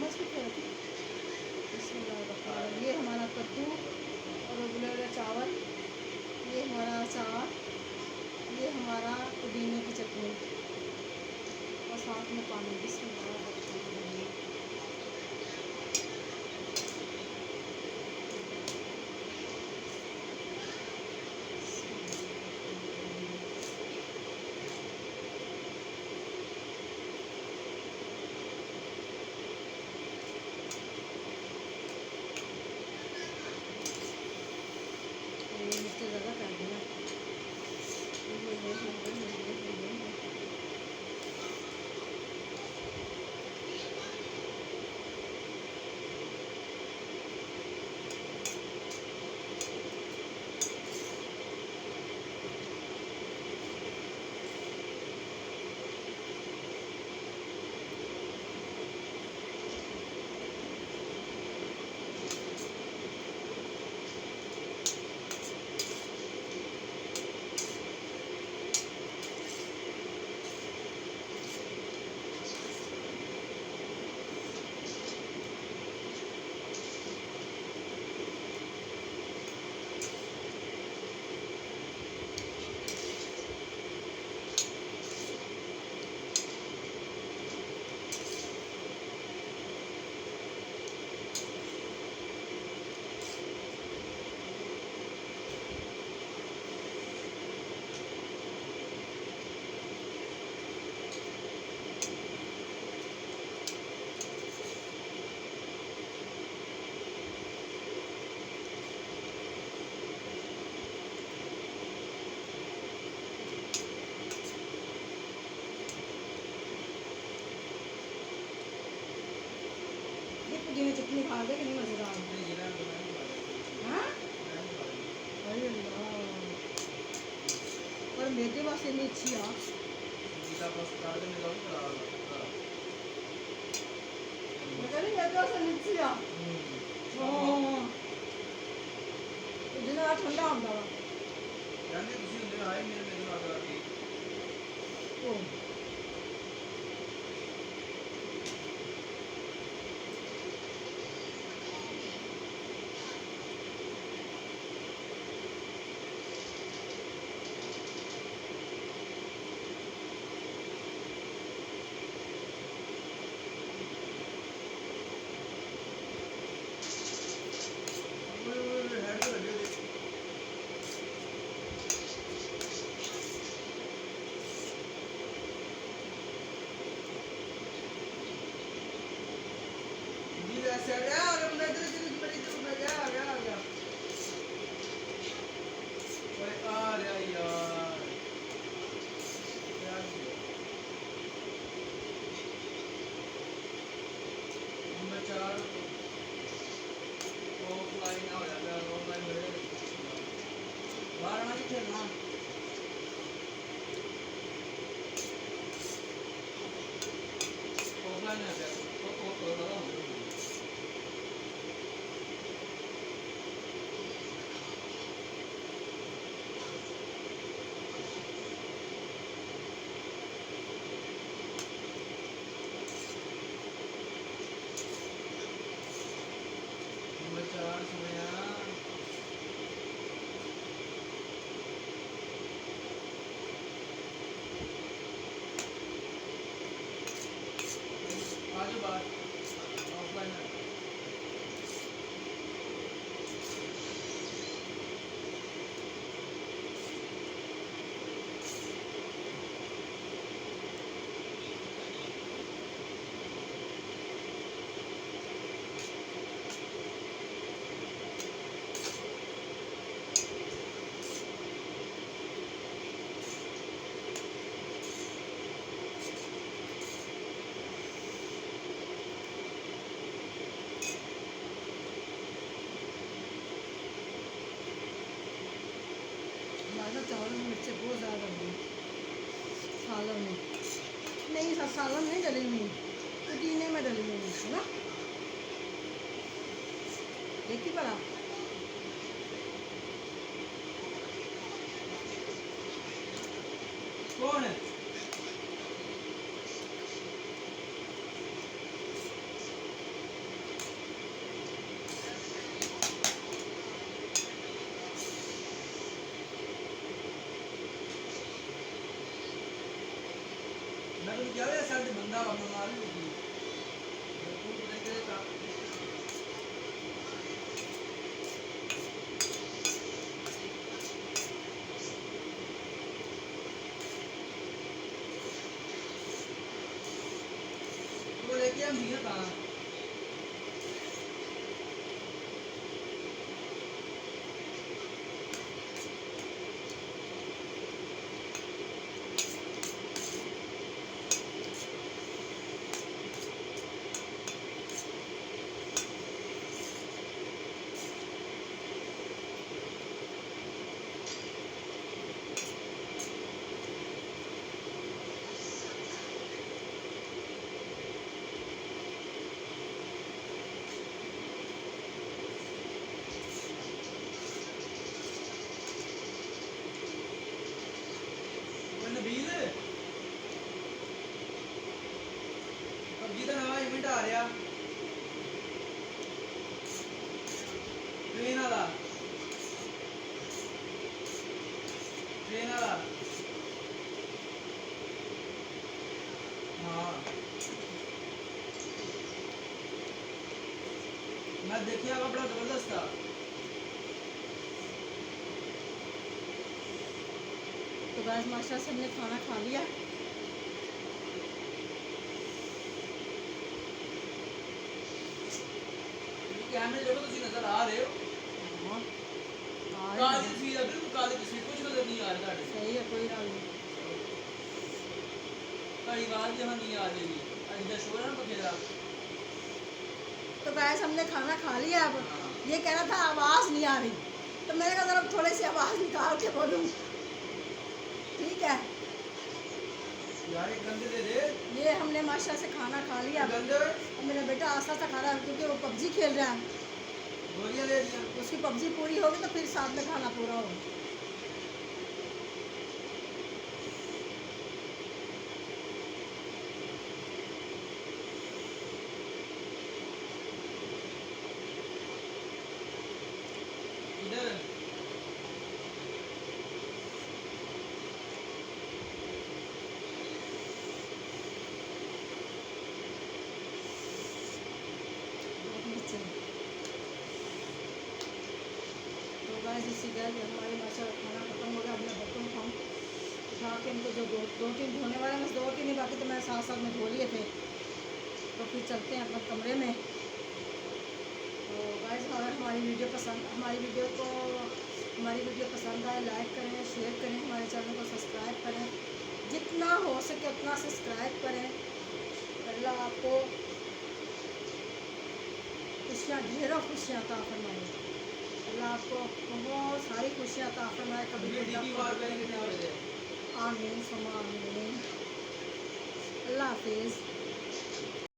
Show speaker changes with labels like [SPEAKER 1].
[SPEAKER 1] चम्मच की थे बिस्मिल्लाह। ये हमारा कद्दू और उबले चावल, ये हमारा अचार, ये हमारा पुदीने की चटनी और साथ में पानी। बिस्मिल्लाह। ये मिर्ची ज़्यादा कर दिया। पुदीना चटनी खा के कितनी मज़ेदार हाँ। अरे अल्लाह, पर मेरे वास्ते नहीं अच्छी आ। मैं कह रही मेरे वास्ते नहीं अच्छी आ। जिन्हें ठंडा होता वा चावल में मिर्ची बहुत ज़्यादा डली सालन में नहीं, सालन नहीं डली हुई, पुदीने में डली हुई है ना। देखी पड़ा कौन है?
[SPEAKER 2] क्या है सर बंदा वाला मार लगी तू पता करे का तो लेके हम दिया था नबील पबजी का नवा इवेंट आ रहा ट्रेन वाला हाँ मैं देखिए बड़ा जबरदस्त था
[SPEAKER 1] तो गाइस माशाल्लाह से हमने खाना खा लिया।
[SPEAKER 2] कैमरे जो तुम नजर आ रहे हो
[SPEAKER 1] हाँ
[SPEAKER 2] काली तस्वीर है बिल्कुल काली तस्वीर कुछ नजर नहीं आ रहा है
[SPEAKER 1] सही है, कोई गल नहीं।
[SPEAKER 2] कई बार जहां नहीं आ रही आज दा शोर है ना बखेरा
[SPEAKER 1] तो गाइस हमने खाना खा लिया। अब ये कह रहा था आवाज़ नहीं आ रही, तो मैंने कहा जरा थोड़ी सी आवाज़ निकाल के बोलूँ, ठीक है।
[SPEAKER 2] यार एक गंदे दे दे
[SPEAKER 1] ये हमने माशाल्लाह से खाना खा लिया।
[SPEAKER 2] गंदे
[SPEAKER 1] अब मेरा बेटा आस्ता आस्ता खा रहा है क्योंकि वो पबजी खेल रहा है।
[SPEAKER 2] गोलियां ले लिया
[SPEAKER 1] उसकी पबजी पूरी होगी तो फिर साथ में खाना पूरा होगा।
[SPEAKER 2] इधर
[SPEAKER 1] तो गाइस इसी गैस हमारी माशाल्लाह खाना खत्म हो गया। अपना बर्तन उठाऊँ उठा के इनको जो दो तीन धोने वाले बस 2-3 ही बाकी तो मैं साथ साथ में धो लिए थे। तो फिर चलते हैं अपने कमरे में। तो गाइस अगर हमारी वीडियो पसंद आए लाइक करें, शेयर करें, हमारे चैनल को सब्सक्राइब करें, जितना हो सके उतना सब्सक्राइब करें। अल्लाह आपको खुशियाँ, ढेरों खुशियाँ अता फरमाए। अल्लाह आपको बहुत सारी खुशियाँ अता फरमाए। कभी
[SPEAKER 2] ये डीपी वार पहले कितने बजे
[SPEAKER 1] आमीन सुमा आमीन। अल्लाह हाफिज़।